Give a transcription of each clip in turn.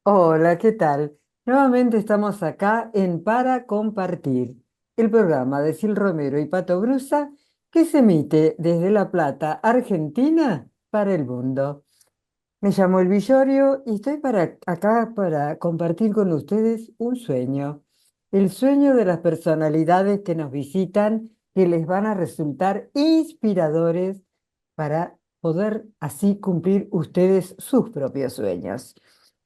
Hola, ¿qué tal? Nuevamente estamos acá en Para Compartir, el programa de Sil Romero y Pato Brusa que se emite desde La Plata, Argentina, para el mundo. Me llamo El Villorio y estoy acá para compartir con ustedes un sueño. El sueño de las personalidades que nos visitan, que les van a resultar inspiradores para poder así cumplir ustedes sus propios sueños.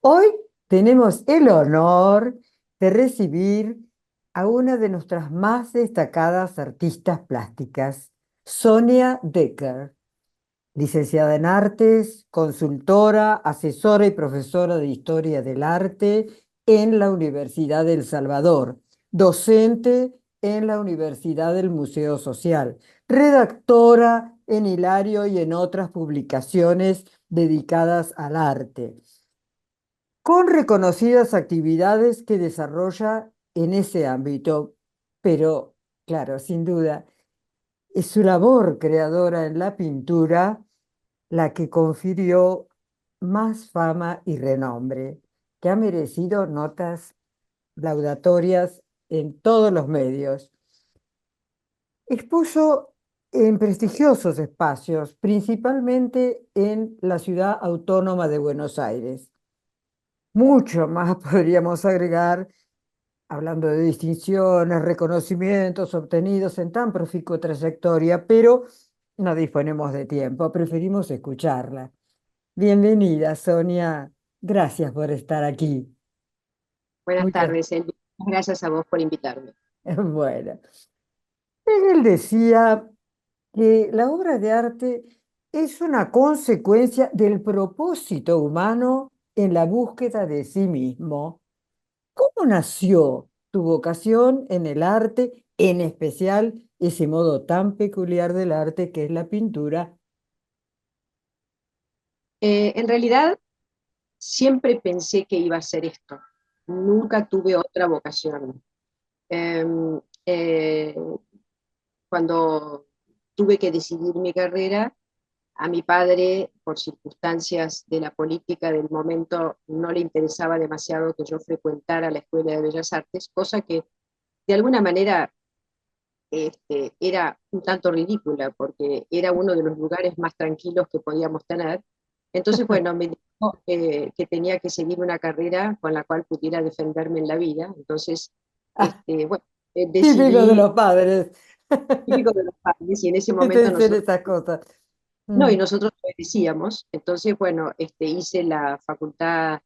Hoy tenemos el honor de recibir a una de nuestras más destacadas artistas plásticas, Sonia Decker. Licenciada en Artes, consultora, asesora y profesora de Historia del Arte en la Universidad del Salvador, docente en la Universidad del Museo Social, redactora en Hilario y en otras publicaciones dedicadas al arte, con reconocidas actividades que desarrolla en ese ámbito. Pero, claro, sin duda, es su labor creadora en la pintura la que confirió más fama y renombre, que ha merecido notas laudatorias en todos los medios. Expuso en prestigiosos espacios, principalmente en la ciudad autónoma de Buenos Aires. Mucho más podríamos agregar, hablando de distinciones, reconocimientos obtenidos en tan profícua trayectoria, pero no disponemos de tiempo, preferimos escucharla. Bienvenida, Sonia. Gracias por estar aquí. Buenas Muchas tardes, Elvi. Gracias a vos por invitarme. bueno. Él decía que la obra de arte es una consecuencia del propósito humano en la búsqueda de sí mismo. ¿Cómo nació tu vocación en el arte, en especial ese modo tan peculiar del arte que es la pintura? En realidad, siempre pensé que iba a ser esto. Nunca tuve otra vocación. Em, eh, Cuando tuve que decidir mi carrera, a mi padre, por circunstancias de la política del momento, no le interesaba demasiado que yo frecuentara la Escuela de Bellas Artes, cosa que de alguna manera era un tanto ridícula porque era uno de los lugares más tranquilos que podíamos tener. Entonces, bueno, me dijo que tenía que seguir una carrera con la cual pudiera defenderme en la vida. Entonces, Ah, bueno, típico de decidí, los padres. típico de los padres, y en ese De momento pensar nosotros, esas cosas. no, Mm. y nosotros decíamos. Entonces, bueno, hice la facultad,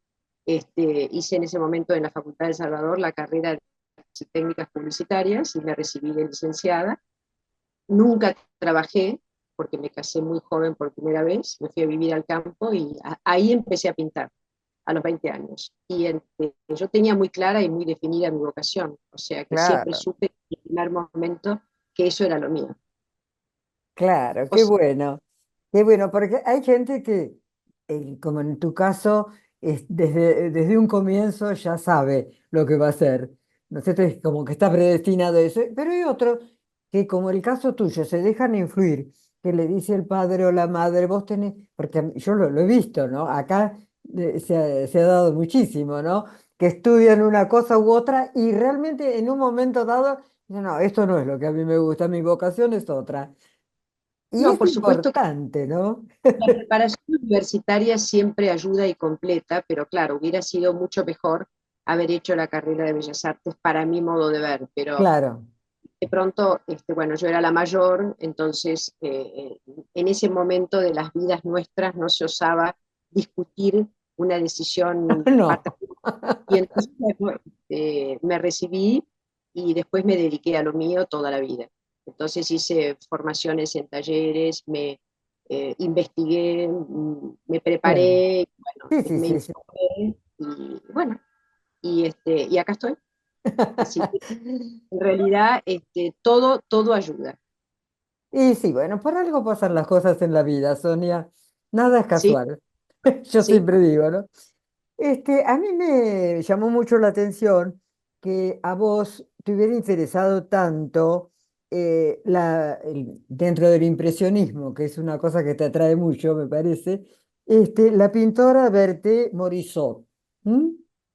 hice en ese momento en la Facultad de Salvador la carrera de Artes y Técnicas Publicitarias y me recibí de licenciada. Nunca trabajé porque me casé muy joven por primera vez, me fui a vivir al campo y ahí empecé a pintar a los 20 años. Y yo tenía muy clara y muy definida mi vocación, o sea que siempre Claro, supe en el primer momento que eso era lo mío. claro, O qué sea, bueno. Qué bueno, porque hay gente que, como en tu caso, desde un comienzo ya sabe lo que va a hacer. ¿No es cierto? Es como que está predestinado a eso. Pero hay otros que, como el caso tuyo, se dejan influir, que le dice el padre o la madre, vos tenés, porque yo lo he visto, ¿no? Acá se ha dado muchísimo, ¿no? Que estudian una cosa u otra y realmente en un momento dado, no, no, esto no es lo que a mí me gusta, mi vocación es otra. Y no, es por supuesto que importante, ¿no? la preparación universitaria siempre ayuda y completa, pero claro, hubiera sido mucho mejor haber hecho la carrera de Bellas Artes para mi modo de ver, pero Claro. de pronto, bueno, yo era la mayor, entonces en ese momento de las vidas nuestras no se osaba discutir una decisión No. paterna. Y entonces bueno, me recibí y después me dediqué a lo mío toda la vida. Entonces hice formaciones en talleres, me investigué, me Claro. preparé, bueno, Sí, sí, me sí, sí. informé y bueno, y acá estoy. Así que en realidad, todo ayuda, Y sí, bueno, por algo pasan las cosas en la vida, Sonia. Nada es ¿sí? casual. Yo Sí. siempre digo, ¿no? A mí me llamó mucho la atención que a vos te hubiera interesado tanto dentro del impresionismo, que es una cosa que te atrae mucho, me parece, la pintora Berthe Morisot. ¿Mm?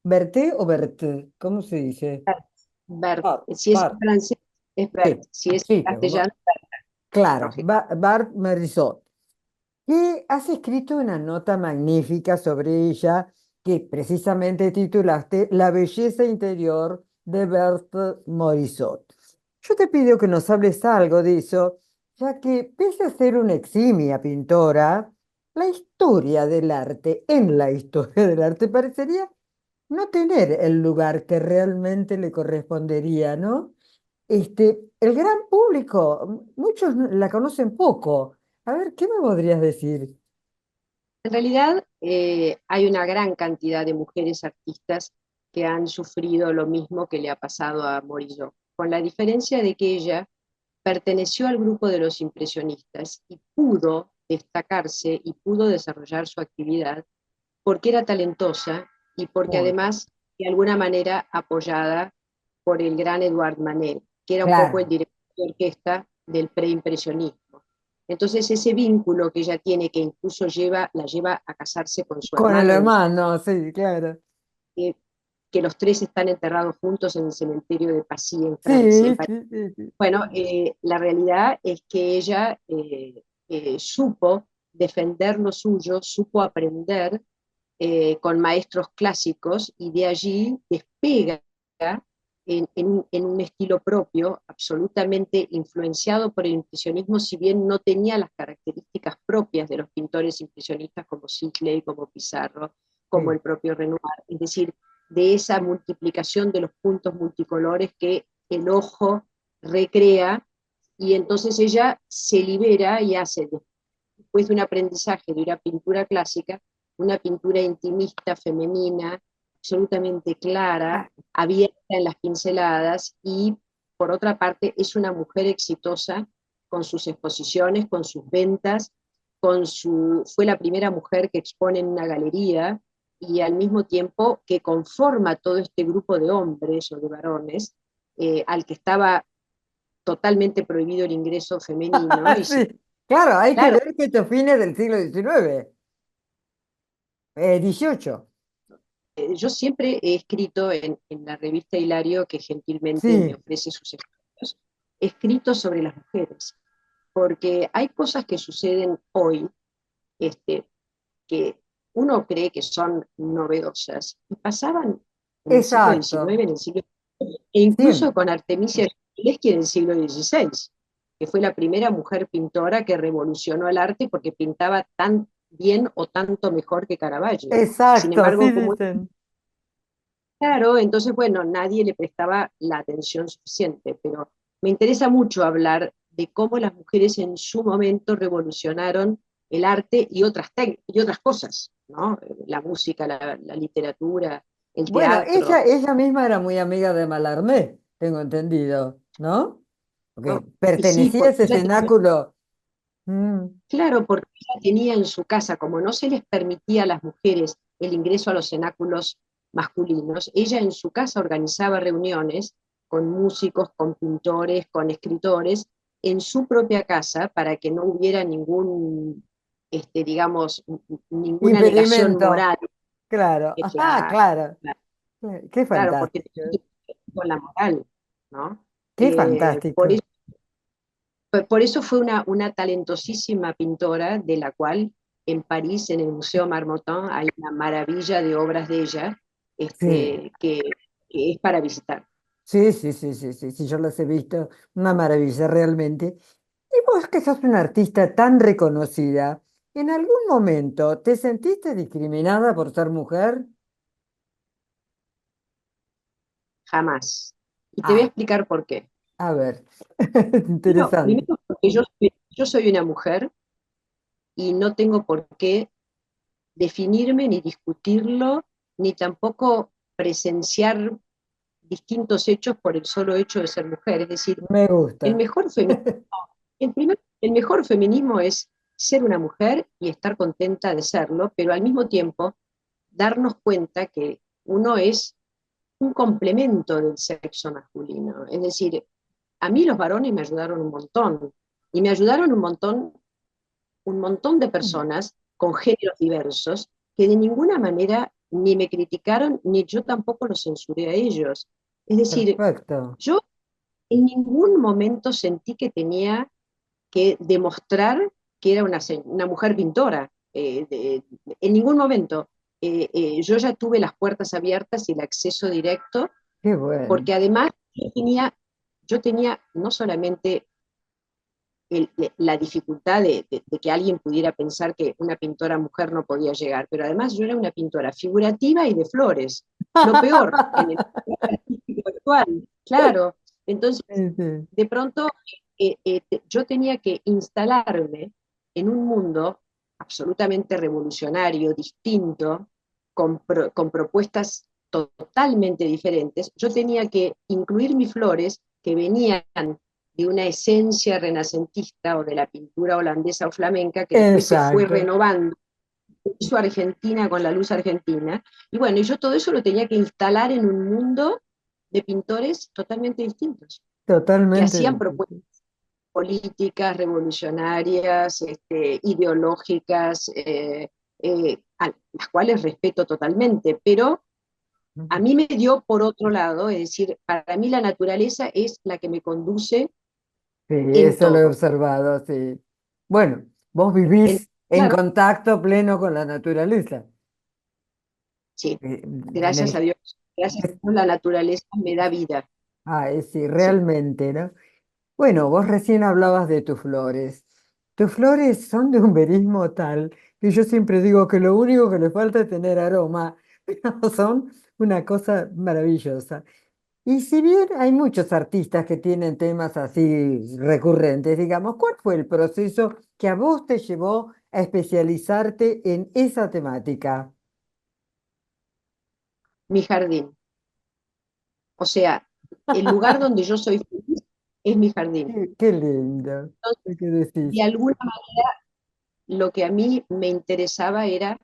¿Berté o Berté? ¿Cómo se dice? Bert, Bert. Bart, Si es en Bart. francés, es Bert. Sí, Si es en sí, castellano, claro, lógico. Bart Marisot, que has escrito una nota magnífica sobre ella que precisamente titulaste La belleza interior de Berthe Morisot. Yo te pido que nos hables algo de eso, ya que pese a ser una eximia pintora, la historia del arte, en la historia del arte, parecería no tener el lugar que realmente le correspondería, ¿no? El gran público, muchos la conocen poco. A ver, ¿qué me podrías decir? En realidad, hay una gran cantidad de mujeres artistas que han sufrido lo mismo que le ha pasado a Morillo, con la diferencia de que ella perteneció al grupo de los impresionistas y pudo destacarse y pudo desarrollar su actividad porque era talentosa y porque Muy bien. además, de alguna manera, apoyada por el gran Eduard Manet, que era un poco el Claro, director de orquesta del preimpresionismo. Entonces, ese vínculo que ella tiene, que incluso la lleva a casarse con su con el hermano, hermano, sí, claro. eh, que los tres están enterrados juntos en el cementerio de Passy, en Francia. Sí, sí, sí, sí. Bueno, la realidad es que ella supo defender lo suyo, supo aprender con maestros clásicos y de allí despega en un estilo propio, absolutamente influenciado por el impresionismo, si bien no tenía las características propias de los pintores impresionistas como Sisley, como Pizarro, como Sí. el propio Renoir, es decir, de esa multiplicación de los puntos multicolores que el ojo recrea, y entonces ella se libera y hace, después de un aprendizaje de una pintura clásica, una pintura intimista, femenina, absolutamente clara, Ah, abierta en las pinceladas, y por otra parte es una mujer exitosa con sus exposiciones, con sus ventas, fue la primera mujer que expone en una galería y al mismo tiempo que conforma todo este grupo de hombres o de varones al que estaba totalmente prohibido el ingreso femenino y se, sí. Claro, hay que claro, ver que esto es fines del siglo XIX, 18. yo siempre he escrito en la revista Hilario, que gentilmente me Sí, ofrece sus estudios, he escrito sobre las mujeres, porque hay cosas que suceden hoy este, que uno cree que son novedosas y pasaban en el siglo XIX, exacto. en el siglo e incluso Siempre. con Artemisia Gentileschi en el siglo XVI, que fue la primera mujer pintora que revolucionó el arte porque pintaba tan bien o tanto mejor que Caravaggio. Sin Exacto, sí embargo, como dicen. claro, entonces, bueno, nadie le prestaba la atención suficiente, pero me interesa mucho hablar de cómo las mujeres en su momento revolucionaron el arte y otras cosas, ¿no? La música, la literatura, el Bueno, teatro, ella misma era muy amiga de Mallarmé, tengo entendido, ¿no? Porque ¿no? Y sí, pertenecía a porque ese ella tenía, cenáculo. Mm, claro, porque ella tenía en su casa, como no se les permitía a las mujeres el ingreso a los cenáculos masculinos, ella en su casa organizaba reuniones con músicos, con pintores, con escritores, en su propia casa para que no hubiera digamos, ninguna negación impedimento, moral. claro. Ah, Claro, claro. claro, Qué claro, porque fantástico. tiene que ver con la moral, ¿no? Qué Por fantástico. eso por eso fue una talentosísima pintora, de la cual en París, en el Museo Marmottan, hay una maravilla de obras de ella Sí, este, que es para visitar. sí, sí, sí, sí, sí, sí, yo las he visto. Una maravilla, realmente. Y vos que sos una artista tan reconocida, ¿en algún momento te sentiste discriminada por ser mujer? Jamás. Y te voy a Ah, explicar por qué. a ver, interesante. Primero porque yo soy una mujer y no tengo por qué definirme, ni discutirlo, ni tampoco presenciar distintos hechos por el solo hecho de ser mujer. Es decir, Me el gusta. mejor feminismo el mejor feminismo es ser una mujer y estar contenta de serlo, pero al mismo tiempo darnos cuenta que uno es un complemento del sexo masculino. Es decir, a mí los varones me ayudaron un montón y me ayudaron un montón de personas con géneros diversos que de ninguna manera ni me criticaron, ni yo tampoco los censuré a ellos. Es decir, Perfecto. yo en ningún momento sentí que tenía que demostrar que era una mujer pintora. En ningún momento. Yo ya tuve las puertas abiertas y el acceso directo, Qué bueno. porque además yo tenía no solamente la dificultad de que alguien pudiera pensar que una pintora mujer no podía llegar, pero además yo era una pintora figurativa y de flores, lo peor en el artístico actual, claro. Entonces, Sí, sí. de pronto, yo tenía que instalarme en un mundo absolutamente revolucionario, distinto, con propuestas totalmente diferentes. Yo tenía que incluir mis flores que venían de una esencia renacentista o de la pintura holandesa o flamenca que después se fue Exacto. renovando, hizo Argentina con la luz argentina. Y bueno, y yo todo eso lo tenía que instalar en un mundo de pintores totalmente distintos, que Totalmente hacían propuestas distinto. políticas, revolucionarias, ideológicas, a las cuales respeto totalmente, pero a mí me dio por otro lado, es decir, para mí la naturaleza es la que me conduce Sí, en eso lo he todo. observado, sí. Bueno, vos En- vivís en claro, contacto pleno con la naturaleza. sí, En gracias a el, Dios. Gracias a Dios la naturaleza me da vida. sí, Sí. realmente, ¿no? Bueno, vos recién hablabas de tus flores. Tus flores son de un verismo tal que yo siempre digo que lo único que le falta es tener aroma, pero son una cosa maravillosa. Y si bien hay muchos artistas que tienen temas así recurrentes, digamos, ¿cuál fue el proceso que a vos te llevó a especializarte en esa temática? Mi jardín. O sea, el lugar donde yo soy feliz es mi jardín. Qué lindo. Entonces, ¿Qué decís? de alguna manera, lo que a mí me interesaba era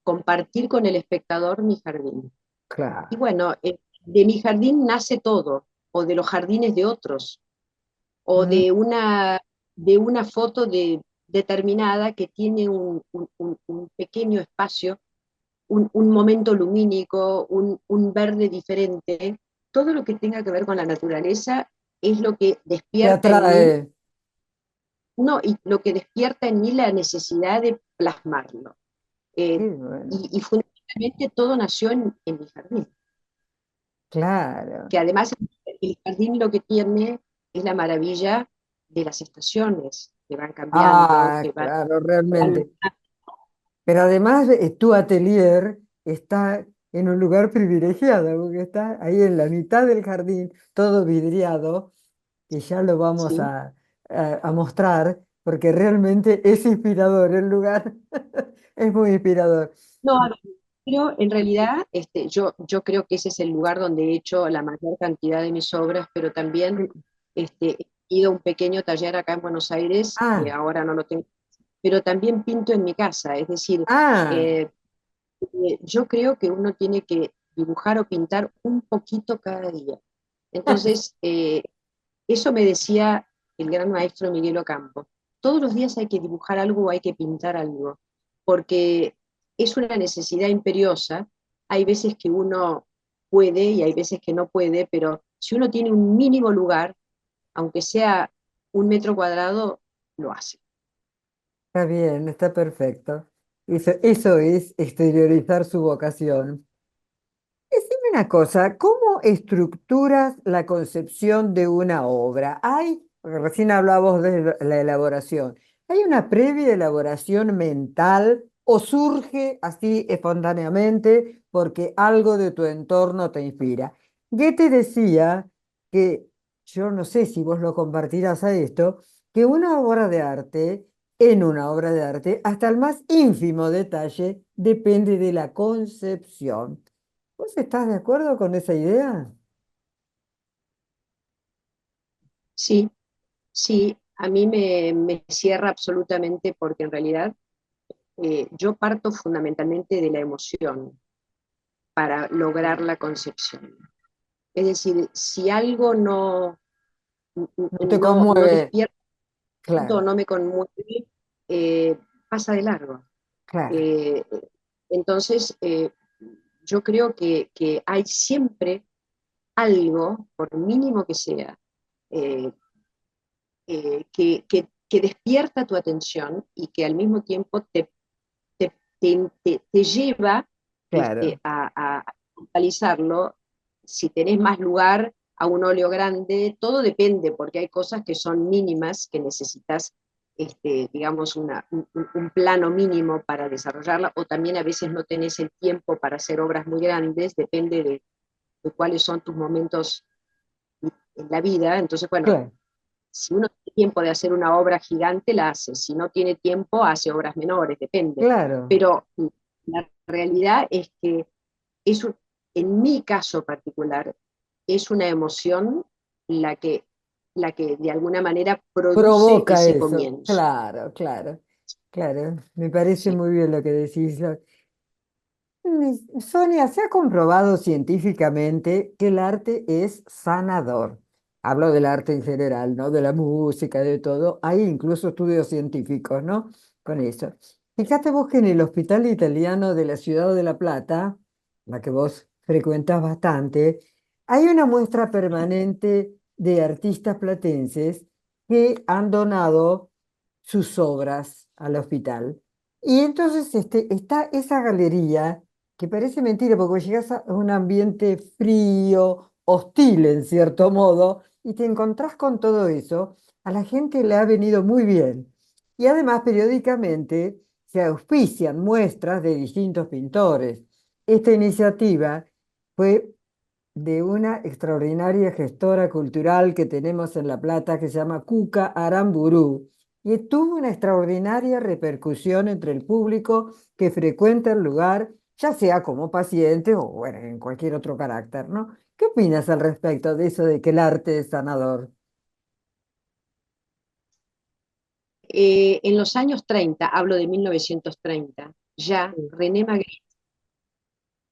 compartir con el espectador mi jardín. Y Claro. bueno, de mi jardín nace todo, o de los jardines de otros, o Mm, de una foto determinada que tiene un pequeño espacio, un momento lumínico, un verde diferente. Todo lo que tenga que ver con la naturaleza es lo que te despierta en mí, atrae. no, y lo que despierta en mí la necesidad de plasmarlo. Eh, Qué bueno. y fundamentalmente todo nació en mi jardín, Claro. que además el jardín lo que tiene es la maravilla de las estaciones que van cambiando, Ah, que van, claro, que van. realmente. Pero además tu atelier está en un lugar privilegiado, porque está ahí en la mitad del jardín, todo vidriado, que ya lo vamos ¿Sí? a mostrar, porque realmente es inspirador el lugar, es muy inspirador. No, a ver, pero en realidad yo creo que ese es el lugar donde he hecho la mayor cantidad de mis obras, pero también he ido a un pequeño taller acá en Buenos Aires, que Ah, ahora no lo tengo, pero también pinto en mi casa, es decir, ah, eh, yo creo que uno tiene que dibujar o pintar un poquito cada día. Entonces, eso me decía el gran maestro Miguel Ocampo. Todos los días hay que dibujar algo o hay que pintar algo, porque es una necesidad imperiosa. Hay veces que uno puede y hay veces que no puede, pero si uno tiene un mínimo lugar, aunque sea 1 metro cuadrado, lo hace. está bien, está perfecto. Eso es exteriorizar su vocación. Decime una cosa, ¿cómo estructuras la concepción de una obra? Porque recién hablabas de la elaboración, ¿hay una previa elaboración mental o surge así espontáneamente porque algo de tu entorno te inspira? Goethe decía que, yo no sé si vos lo compartirás a esto, que una obra de arte, en una obra de arte, hasta el más ínfimo detalle depende de la concepción. ¿Vos estás de acuerdo con esa idea? Sí, sí, a mí me cierra absolutamente porque en realidad yo parto fundamentalmente de la emoción para lograr la concepción. Es decir, si algo No te no conmueve. despierta, Claro, no me conmueve, pasa de largo. claro. Eh, entonces, yo creo que hay siempre algo, por mínimo que sea, eh, que despierta tu atención y que al mismo tiempo te lleva Claro, a realizarlo. Si tenés más lugar, a un óleo grande, todo depende, porque hay cosas que son mínimas, que necesitas, digamos, un plano mínimo para desarrollarla, o también a veces no tenés el tiempo para hacer obras muy grandes, depende de cuáles son tus momentos en la vida. Entonces, bueno, claro, si uno tiene tiempo de hacer una obra gigante, la hace. Si no tiene tiempo, hace obras menores, depende. claro, Pero la realidad es que es un- en mi caso particular, es una emoción la que, la que de alguna manera produce provoca ese eso, comienzo. claro, claro, claro, me parece Sí. muy bien lo que decís. Sonia, se ha comprobado científicamente que el arte es sanador. Hablo del arte en general, ¿no? De la música, de todo. Hay incluso estudios científicos, ¿no? Con eso. Fíjate vos que en el Hospital Italiano de la Ciudad de La Plata, la que vos frecuentas bastante, hay una muestra permanente de artistas platenses que han donado sus obras al hospital. Y entonces está esa galería que parece mentira porque llegas a un ambiente frío, hostil en cierto modo, y te encontrás con todo eso. A la gente le ha venido muy bien. Y además periódicamente se auspician muestras de distintos pintores. Esta iniciativa fue de una extraordinaria gestora cultural que tenemos en La Plata que se llama Cuca Aramburú y tuvo una extraordinaria repercusión entre el público que frecuenta el lugar, ya sea como paciente o bueno, en cualquier otro carácter, ¿no? ¿Qué opinas al respecto de eso de que el arte es sanador? En los años 30, hablo de 1930, ya Sí. René Magritte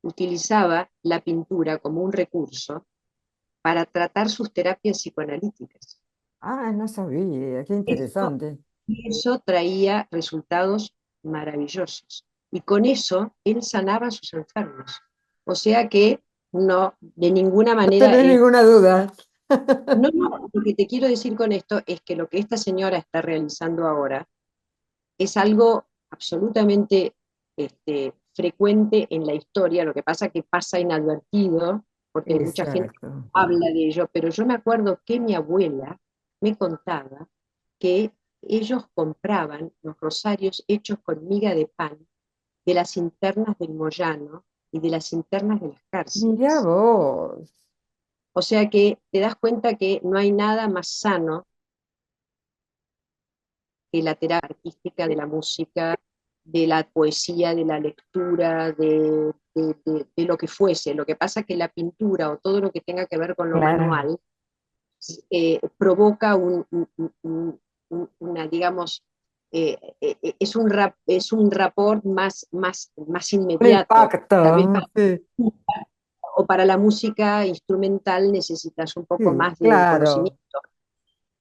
utilizaba la pintura como un recurso para tratar sus terapias psicoanalíticas. Ah, no sabía, qué Eso, interesante. eso traía resultados maravillosos. Y con eso él sanaba a sus enfermos. O sea que no, de ninguna No manera tenés es... ninguna duda. No, no, lo que te quiero decir con esto es que lo que esta señora está realizando ahora es algo absolutamente frecuente en la historia, lo que pasa que pasa inadvertido, porque hay mucha gente que Exacto. habla de ello, pero yo me acuerdo que mi abuela me contaba que ellos compraban los rosarios hechos con miga de pan de las internas del Moyano y de las internas de las Mirá cárceles. vos. O sea que te das cuenta que no hay nada más sano que la terapia artística, de la música, de la poesía, de la lectura, de lo que fuese. Lo que pasa es que la pintura o todo lo que tenga que ver con lo Claro, manual provoca una, digamos, es un rapport más un inmediato. Tal vez impacto. Sí, o para la música instrumental necesitas un poco sí, más de claro, conocimiento.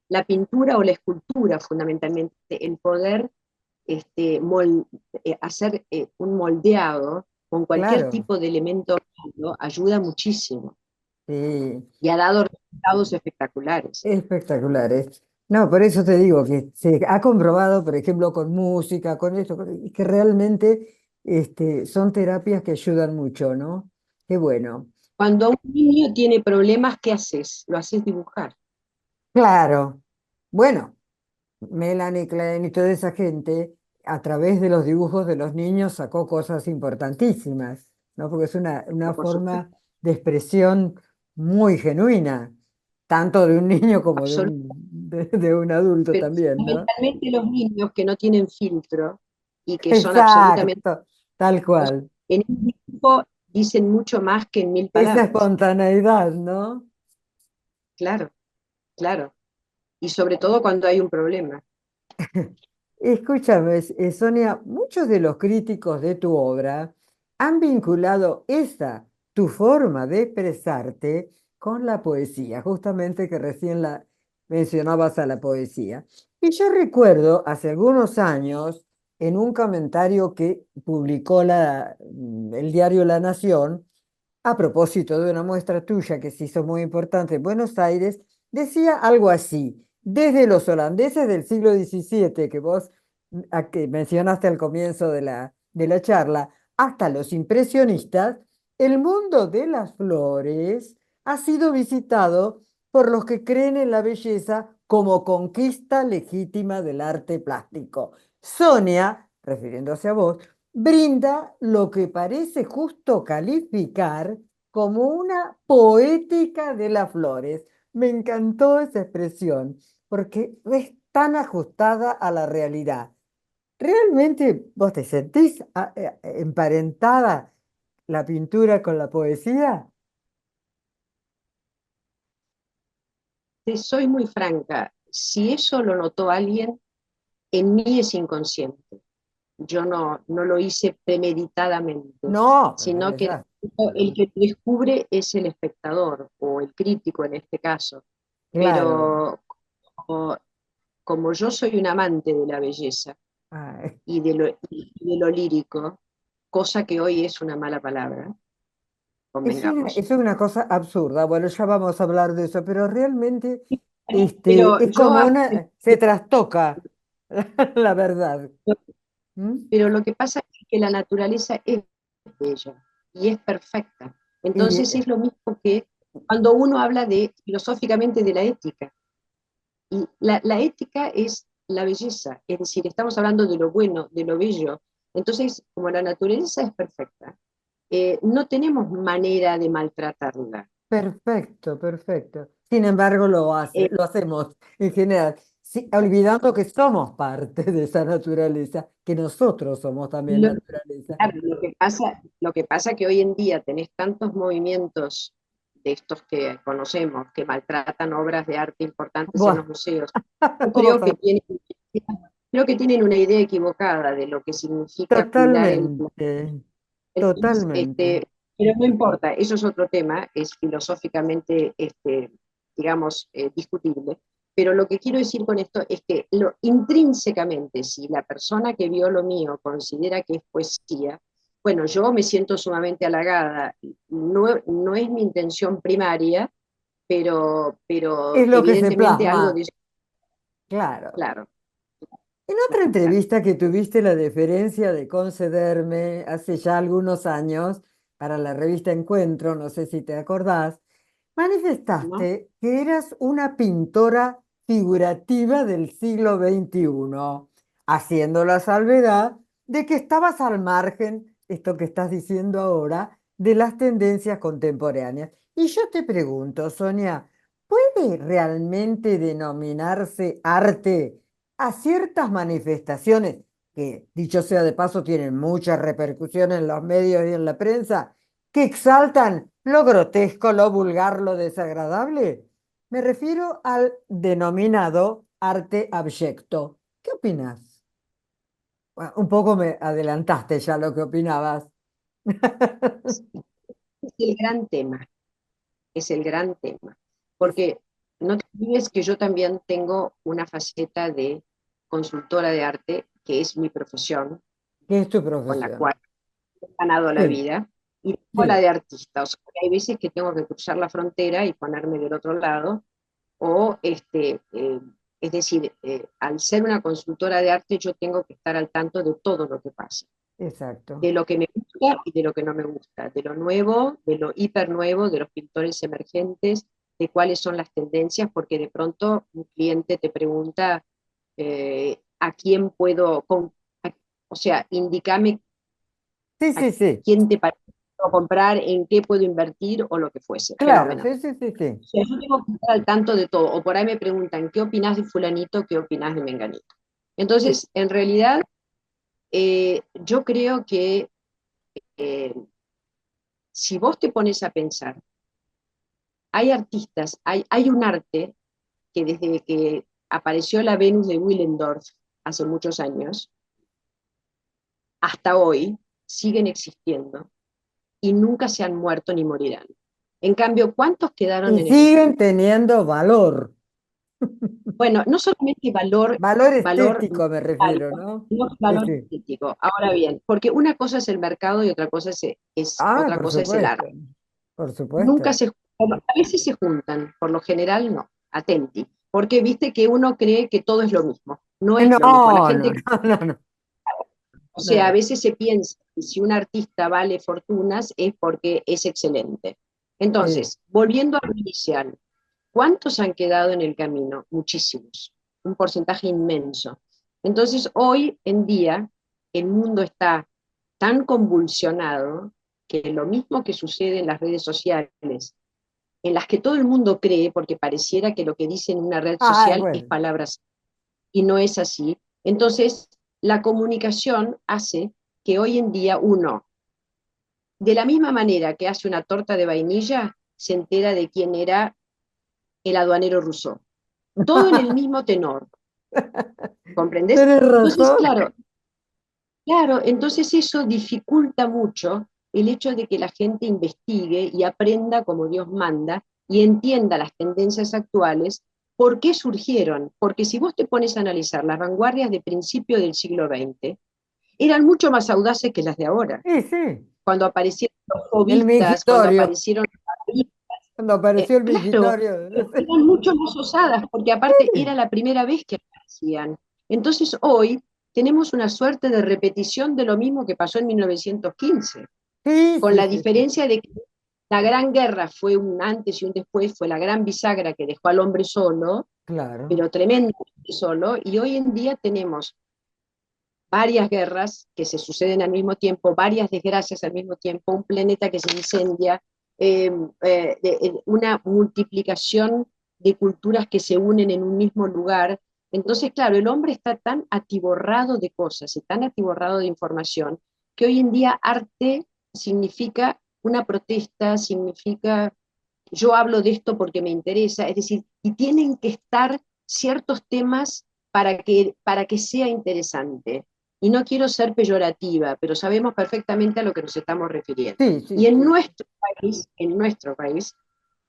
La pintura o la escultura, fundamentalmente, el poder hacer un moldeado con cualquier claro. tipo de elemento blando ayuda muchísimo Sí, y ha dado resultados espectaculares. espectaculares. No, por eso te digo que se ha comprobado, por ejemplo, con música, con esto, y que realmente son terapias que ayudan mucho, ¿no? Qué bueno. Cuando un niño tiene problemas, ¿qué haces? Lo haces dibujar. Claro. Bueno, Melanie Klein y toda esa gente, a través de los dibujos de los niños, sacó cosas importantísimas, ¿no? Porque es una Por supuesto, forma de expresión muy genuina, tanto de un niño como de absolutamente. de un adulto Pero también, ¿no? fundamentalmente los niños que no tienen filtro y que son absolutamente... Exacto, tal cual. En un dibujo dicen mucho más que en mil Esa palabras. espontaneidad, ¿no? Claro, claro. Y sobre todo cuando hay un problema. Escúchame, Sonia, muchos de los críticos de tu obra han vinculado esa, tu forma de expresarte, con la poesía, justamente que recién la mencionabas a la poesía. Y yo recuerdo hace algunos años en un comentario que publicó el diario La Nación, a propósito de una muestra tuya que se hizo muy importante en Buenos Aires, decía algo así: desde los holandeses del siglo XVII, que vos que mencionaste al comienzo de la charla, hasta los impresionistas, el mundo de las flores ha sido visitado por los que creen en la belleza como conquista legítima del arte plástico. Sonia, refiriéndose a vos, brinda lo que parece justo calificar como una poética de las flores. Me encantó esa expresión porque es tan ajustada a la realidad. ¿Realmente vos te sentís emparentada la pintura con la poesía? Te soy muy franca, si eso lo notó alguien, en mí es inconsciente. Yo no lo hice premeditadamente, No, pero sino que esa, el que descubre es el espectador o el crítico en este caso. claro. Pero como, como yo soy un amante de la belleza Ay, y de lo lírico, cosa que hoy es una mala palabra, convengamos. es una cosa absurda. Bueno, ya vamos a hablar de eso, pero realmente Pero es yo como hablo una, se trastoca la verdad. ¿Mm? pero lo que pasa es que la naturaleza es bella y es perfecta. Y Entonces es lo mismo que cuando uno habla de filosóficamente de la ética. Y la ética es la belleza, es decir, estamos hablando de lo bueno, de lo bello. Entonces, como la naturaleza es perfecta, no tenemos manera de maltratarla. perfecto, perfecto. Sin embargo, Eh, lo hacemos en general, olvidando que somos parte de esa naturaleza, que nosotros somos también lo, naturaleza. claro, lo que pasa que hoy en día tenés tantos movimientos de estos que conocemos, que maltratan obras de arte importantes en Bueno, los museos. Yo vamos a... creo que tienen una idea equivocada de lo que significa cuidar el planeta. Totalmente, Entonces, totalmente. pero no importa, eso es otro tema, es filosóficamente, digamos, discutible. Pero lo que quiero decir con esto es que intrínsecamente, si la persona que vio lo mío considera que es poesía, bueno, yo me siento sumamente halagada. No es mi intención primaria, Es pero lo que se evidentemente algo de plasma, eso, claro. claro, En otra claro, entrevista que tuviste la deferencia de concederme hace ya algunos años para la revista Encuentro, no sé si te acordás, ¿no? manifestaste que eras una pintora figurativa del siglo XXI, haciendo la salvedad de que estabas al margen, esto que estás diciendo ahora, de las tendencias contemporáneas. Y yo te pregunto, Sonia, ¿puede realmente denominarse arte a ciertas manifestaciones que, dicho sea de paso, tienen mucha repercusión en los medios y en la prensa, que exaltan lo grotesco, lo vulgar, lo desagradable? Me refiero al denominado arte abyecto. ¿Qué opinas? Bueno, un poco me adelantaste ya lo que opinabas. Es el gran tema, es el gran tema. Es- Porque no te olvides que yo también tengo una faceta de consultora de arte, que es mi profesión, ¿Qué es tu con la cual profesión? he ganado la Sí, vida, y tengo la sí, de artista. O sea, que hay veces que tengo que cruzar la frontera y ponerme del otro lado, o es decir, al ser una consultora de arte, yo tengo que estar al tanto de todo lo que pasa, exacto, de lo que me gusta y de lo que no me gusta, de lo nuevo, de lo hiper nuevo, de los pintores emergentes, de cuáles son las tendencias, porque de pronto un cliente te pregunta a quién o sea, indícame sí, a sí, sí, quién te parece comprar, en qué puedo invertir o lo que fuese. claro, Fenómeno. sí, sí, sí, sí. O sea, yo tengo que estar al tanto de todo. O por ahí me preguntan, ¿qué opinás de fulanito? ¿Qué opinás de menganito? Sí, Entonces, en realidad, yo creo que eh, si vos te pones a pensar, hay artistas, hay un arte que desde que apareció la Venus de Willendorf hace muchos años, hasta hoy, siguen existiendo y nunca se han muerto ni morirán. En cambio, ¿cuántos quedaron y en el siguen estante? teniendo valor. Bueno, no solamente Valor valor estético me refiero, monetario, ¿no? sino Sí, valor sí. estético. Ahora bien, porque una cosa es el mercado y otra cosa Ah, otra por cosa es el supuesto, arte. por Nunca supuesto. se, a veces se juntan, por lo general no, atenti, porque viste que uno cree que todo es lo mismo. No es No, lo mismo. La no, no, gente, no, no, o sea, a no. veces se piensa que si un artista vale fortunas es porque es excelente. Sí. Entonces, volviendo a lo inicial, ¿cuántos han quedado en el camino? Muchísimos, un porcentaje inmenso. Entonces, hoy en día, el mundo está tan convulsionado que lo mismo que sucede en las redes sociales, en las que todo el mundo cree, porque pareciera que lo que dice en una red Ah, social es bueno. palabras, y no es así. Entonces, la comunicación hace que hoy en día uno, de la misma manera que hace una torta de vainilla, se entera de quién era el aduanero Rousseau. Todo en el mismo tenor, ¿comprendes? Tienes Entonces, razón. claro, entonces eso dificulta mucho el hecho de que la gente investigue y aprenda como Dios manda y entienda las tendencias actuales, por qué surgieron. Porque si vos te pones a analizar las vanguardias de principio del siglo XX, eran mucho más audaces que las de ahora. Sí, sí. Cuando aparecieron los El fobistas, cuando mingitorio. aparecieron Cuando apareció el claro, mingitorio. eran mucho más osadas, porque aparte era la primera vez que aparecían. Entonces hoy tenemos una suerte de repetición de lo mismo que pasó en 1915, Sí, con sí, la sí, sí. diferencia de que la Gran Guerra fue un antes y un después, fue la gran bisagra que dejó al hombre solo, Claro. pero tremendamente solo, y hoy en día tenemos varias guerras que se suceden al mismo tiempo, varias desgracias al mismo tiempo, un planeta que se incendia, una multiplicación de culturas que se unen en un mismo lugar. Entonces, claro, el hombre está tan atiborrado de cosas y tan atiborrado de información que hoy en día arte significa una protesta, significa yo hablo de esto porque me interesa, es decir, y tienen que estar ciertos temas para que sea interesante. Y no quiero ser peyorativa, pero sabemos perfectamente a lo que nos estamos refiriendo. Sí, Y sí, sí, sí. En nuestro país,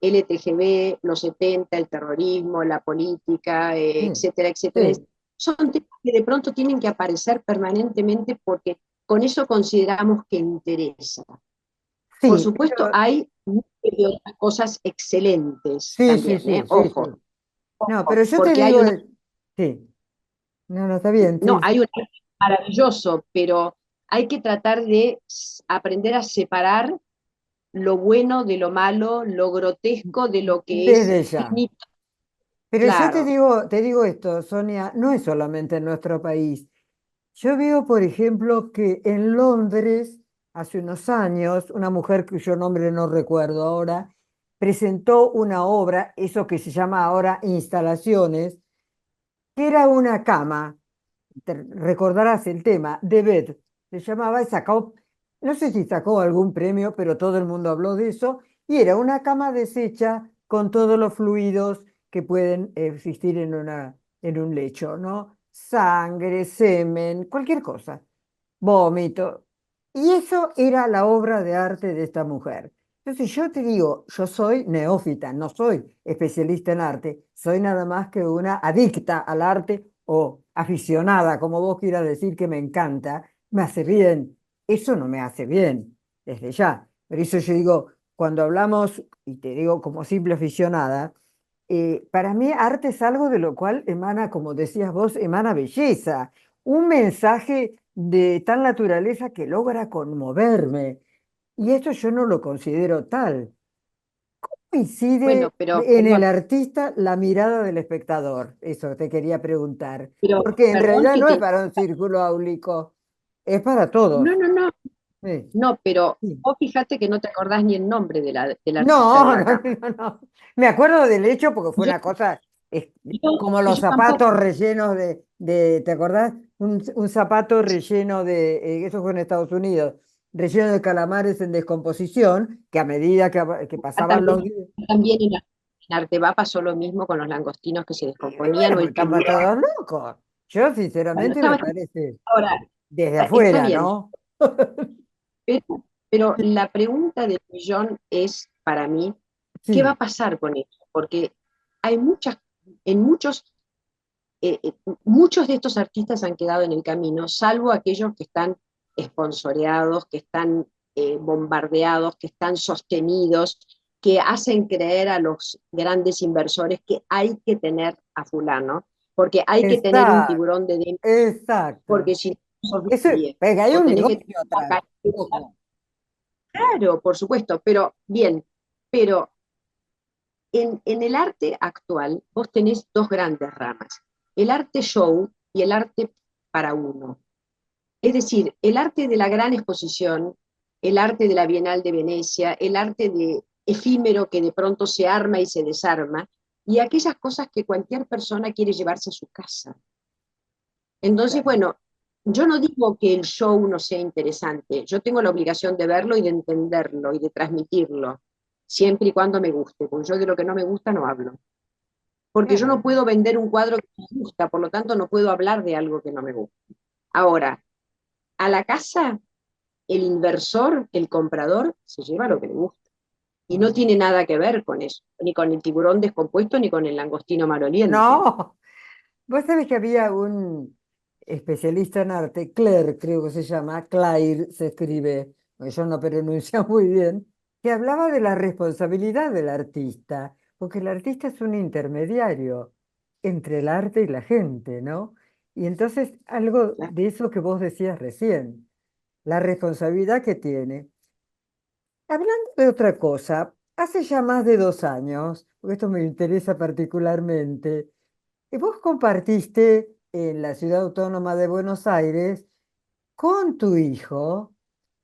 LTGB, los 70, el terrorismo, la política, Sí, etcétera, etcétera, sí, son temas que de pronto tienen que aparecer permanentemente porque con eso consideramos que interesa. Por sí, supuesto, pero hay muchas de otras cosas excelentes sí, sí, también, ¿eh? sí, sí, Ojo, sí. No, ojo, pero yo te porque digo, sí, no, no, está bien, sí, hay sí, un arte maravilloso, pero hay que tratar de aprender a separar lo bueno de lo malo, lo grotesco de lo que es desde ya. finito, Pero yo claro. te digo esto, Sonia, no es solamente en nuestro país. Yo veo, por ejemplo, que en Londres, hace unos años, una mujer cuyo nombre no recuerdo ahora, presentó una obra, eso que se llama ahora instalaciones, que era una cama, te recordarás el tema, de Bed, se llamaba y sacó, no sé si sacó algún premio, pero todo el mundo habló de eso, y era una cama deshecha con todos los fluidos que pueden existir en un lecho, ¿no? Sangre, semen, cualquier cosa, vómito. Y eso era la obra de arte de esta mujer. Entonces yo te digo, yo soy neófita, no soy especialista en arte, soy nada más que una adicta al arte o aficionada, como vos quieras decir, que me encanta, me hace bien. Eso no me hace bien, desde ya. Por eso yo digo, cuando hablamos, y te digo como simple aficionada, para mí arte es algo de lo cual emana, como decías vos, emana belleza, un mensaje de tal naturaleza que logra conmoverme. Y esto yo no lo considero tal. Bueno, Incide pero, en el perdón, artista la mirada del espectador. Eso te quería preguntar. pero, Porque en perdón realidad que no es te... para un círculo áulico, es para No, todos. no, no, Sí. no, pero Sí. vos fíjate que no te acordás ni el nombre del artista de No, la no, cama. no, no. Me acuerdo del hecho porque fue Yo, una cosa como y los yo tampoco, zapatos rellenos ¿te acordás? Un zapato relleno eso fue en Estados Unidos, relleno de calamares en descomposición, que a medida que pasaban los también, días, también en Arteba pasó lo mismo con los langostinos que se y descomponían bueno, o pues el estamos pingüino. todos locos. Yo Bueno, sinceramente me parece, ahora, desde está afuera, bien, ¿no? pero la pregunta del millón es para mí, ¿qué va Sí, a pasar con esto? Porque hay muchas, en eh, eh, muchos de estos artistas han quedado en el camino, salvo aquellos que están esponsoreados, que están bombardeados, que están sostenidos, que hacen creer a los grandes inversores que hay que tener a fulano, porque hay que tener un Exacto, tiburón de dentro, exacto. porque si no sos Eso, nadie, venga, hay o un tenés que negocio tener una atrás. carrera. Claro, por supuesto, pero bien, pero en el arte actual vos tenés dos grandes ramas, el arte show y el arte para uno. Es decir, el arte de la gran exposición, el arte de la Bienal de Venecia, el arte de efímero que de pronto se arma y se desarma, y aquellas cosas que cualquier persona quiere llevarse a su casa. Entonces, Claro. bueno, yo no digo que el show no sea interesante, yo tengo la obligación de verlo y de entenderlo y de transmitirlo, siempre y cuando me guste, porque yo de lo que no me gusta no hablo. Porque yo no Claro. puedo vender un cuadro que me gusta, por lo tanto no puedo hablar de algo que no me gusta. Ahora, a la casa, el inversor, el comprador, se lleva lo que le gusta. Y no tiene nada que ver con eso, ni con el tiburón descompuesto, ni con el langostino maloliente. No, vos sabés que había un especialista en arte, Claire creo que se llama, Claire se escribe, porque yo no pronuncio muy bien, que hablaba de la responsabilidad del artista, porque el artista es un intermediario entre el arte y la gente, ¿no? Y entonces algo de eso que vos decías recién, la responsabilidad que tiene. Hablando de otra cosa, hace ya más de 2 años, porque esto me interesa particularmente, y vos compartiste en la Ciudad Autónoma de Buenos Aires con tu hijo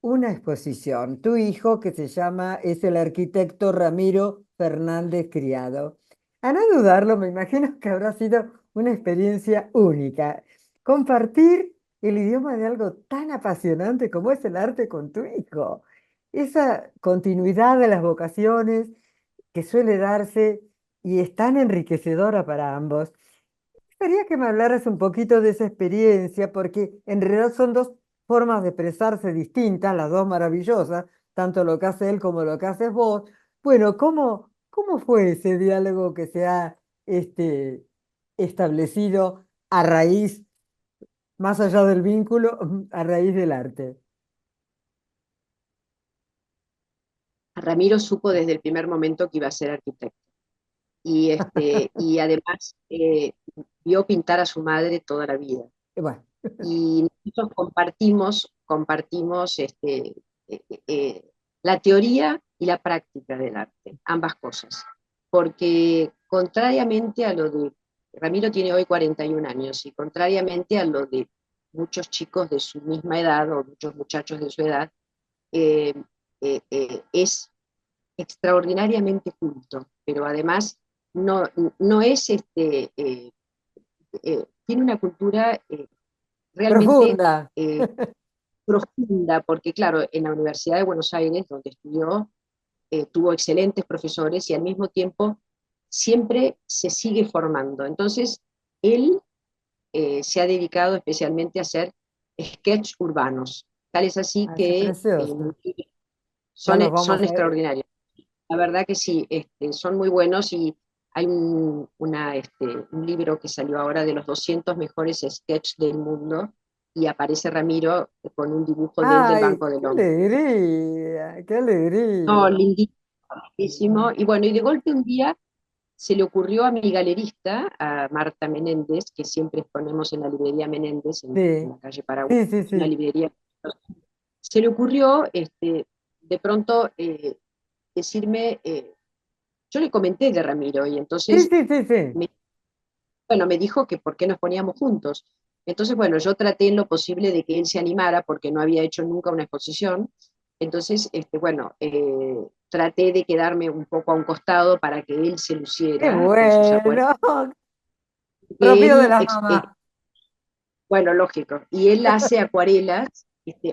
una exposición. Tu hijo que se llama, es el arquitecto Ramiro Fernández Criado. A no dudarlo, me imagino que habrá sido una experiencia única. Compartir el idioma de algo tan apasionante como es el arte con tu hijo. Esa continuidad de las vocaciones que suele darse y es tan enriquecedora para ambos. Quería que me hablaras un poquito de esa experiencia, porque en realidad son dos formas de expresarse distintas, las dos maravillosas, tanto lo que hace él como lo que haces vos. Bueno, ¿cómo fue ese diálogo que se ha establecido a raíz, más allá del vínculo, a raíz del arte? Ramiro supo desde el primer momento que iba a ser arquitecto. Y además vio pintar a su madre toda la vida. Y bueno, Y nosotros compartimos eh, eh, la teoría y la práctica del arte, ambas cosas. Porque contrariamente a lo de, Ramiro tiene hoy 41 años, y contrariamente a lo de muchos chicos de su misma edad o muchos muchachos de su edad, eh, es extraordinariamente culto, pero además no, no es tiene una cultura realmente profunda. profunda, porque claro, en la Universidad de Buenos Aires, donde estudió, tuvo excelentes profesores y al mismo tiempo siempre se sigue formando. Entonces, él se ha dedicado especialmente a hacer sketch urbanos. Tal es así Ah, es que precioso. Ya son, los vamos son a ver. extraordinarios. La verdad que sí, son muy buenos y hay un libro que salió ahora de los 200 mejores sketches del mundo y aparece Ramiro con un dibujo de él del ¡Ay, Banco del qué Hombre. alegría! ¡Qué No, alegría! lindísimo. Y bueno, y de golpe un día se le ocurrió a mi galerista, a Marta Menéndez, que siempre exponemos en la librería Menéndez, en Sí, la calle Paraguay, sí, sí, es una sí. librería. Se le ocurrió de pronto decirme, yo le comenté de Ramiro y Sí, entonces sí, sí, sí. me, bueno, me dijo que por qué nos poníamos juntos. Entonces, bueno, yo traté en lo posible de que él se animara porque no había hecho nunca una exposición. Entonces, bueno, traté de quedarme un poco a un costado para que él se ¡Qué luciera con sus acuarelas. bueno! Que Propio de él, la mamá. bueno, lógico, y él hace acuarelas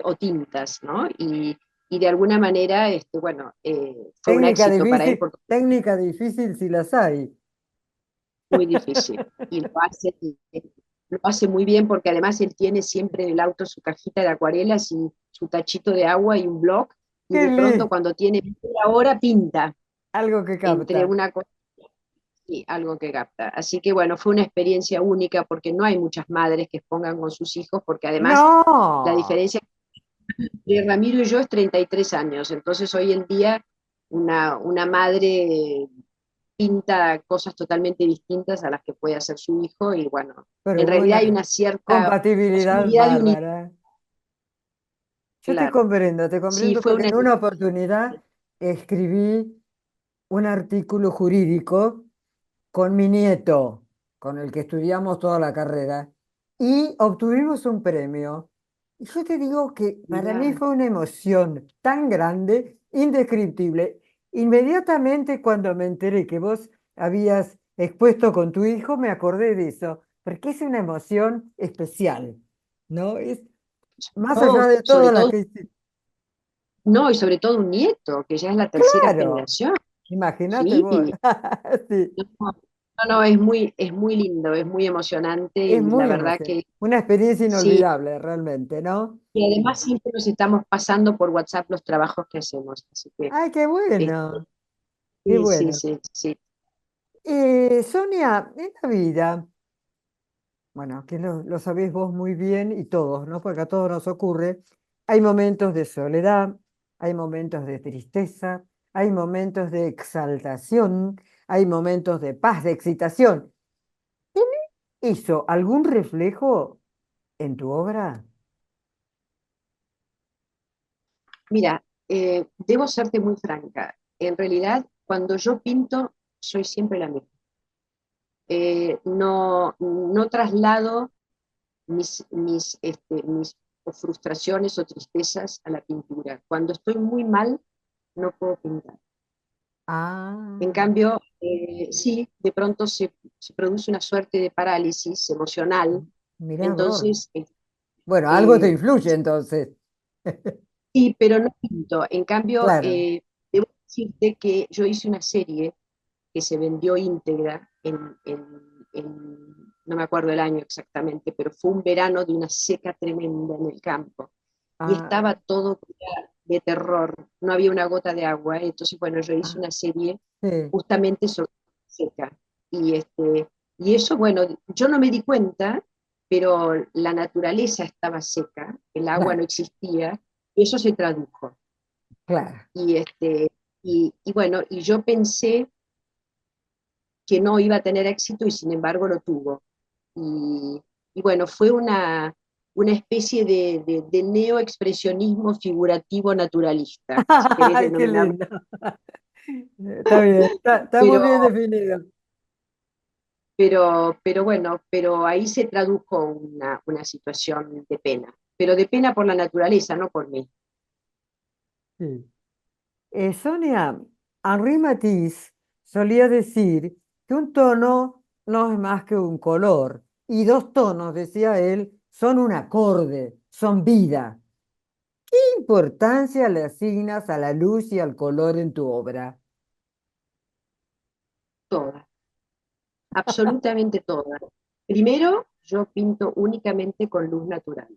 o tintas, ¿no? Y de alguna manera, bueno, fue un éxito para él porque Técnica difícil si las hay. muy difícil. Y lo hace muy bien porque además él tiene siempre en el auto su cajita de acuarelas y su tachito de agua y un blog. Y ¡Qué de pronto lindo! cuando tiene media hora pinta Algo que capta. entre una cosa. sí, algo que capta. Así que bueno, fue una experiencia única porque no hay muchas madres que expongan con sus hijos, porque además la No, diferencia entre Ramiro y yo es 33 años, entonces hoy en día una madre pinta cosas totalmente distintas a las que puede hacer su hijo y bueno, pero en realidad hay una una cierta compatibilidad posibilidad de unidad. bárbara. Yo Claro, te sí, comprendo fue porque una... en una oportunidad escribí un artículo jurídico con mi nieto, con el que estudiamos toda la carrera, y obtuvimos un premio. Y yo te digo que para mí Mirá, fue una emoción tan grande, indescriptible. Inmediatamente cuando me enteré que vos habías expuesto con tu hijo, me acordé de eso, porque es una emoción especial, ¿no? Es más allá de sobre todas las todo, que hiciste. no, y sobre todo un nieto, que ya es la tercera Claro, generación, imagínate ¿sí? vos. Sí. No, no, es muy lindo, es muy emocionante Es y la muy verdad emocionante, que una experiencia sí, inolvidable realmente, ¿no? y además siempre nos estamos pasando por WhatsApp los trabajos que hacemos, así que Ay, qué este, bueno, qué sí, sí, bueno. sí, sí. Sonia, en la vida, bueno, que lo sabés vos muy bien y todos, ¿no? Porque a todos nos ocurre, hay momentos de soledad, hay momentos de tristeza, hay momentos de exaltación, hay momentos de paz, de excitación. ¿Hizo algún reflejo en tu obra? Mira, debo serte muy franca. En realidad, cuando yo pinto, soy siempre la misma. No traslado mis frustraciones o tristezas a la pintura. Cuando estoy muy mal, no puedo pintar. En Ah, cambio, sí, de pronto se produce una suerte de parálisis emocional. mirá vos. Entonces, Bueno, algo te eh, influye entonces. sí, pero no pinto. En cambio, Claro. debo decirte que yo hice una serie que se vendió íntegra no me acuerdo el año exactamente, pero fue un verano de una seca tremenda en el campo. Y Ah, estaba todo de terror, no había una gota de agua. Entonces, bueno, yo hice ah, una serie sí, justamente sobre seca. Y eso, bueno, yo no me di cuenta, pero la naturaleza estaba seca, el agua claro, no existía, y eso se tradujo. claro. Y, y bueno, y yo pensé que no iba a tener éxito y sin embargo lo tuvo. Y, y bueno, fue una especie de neoexpresionismo figurativo naturalista, si querés Ay, qué denominarlo. lindo. Está bien, está muy Pero, bien definido. pero bueno, pero ahí se tradujo una situación de pena, pero de pena por la naturaleza, no por mí. Sí. Sonia, Henri Matisse solía decir que un tono no es más que un color, y dos tonos, decía él, son un acorde, son vida. ¿Qué importancia le asignas a la luz y al color en tu obra? Toda, absolutamente toda. Primero, yo pinto únicamente con luz natural,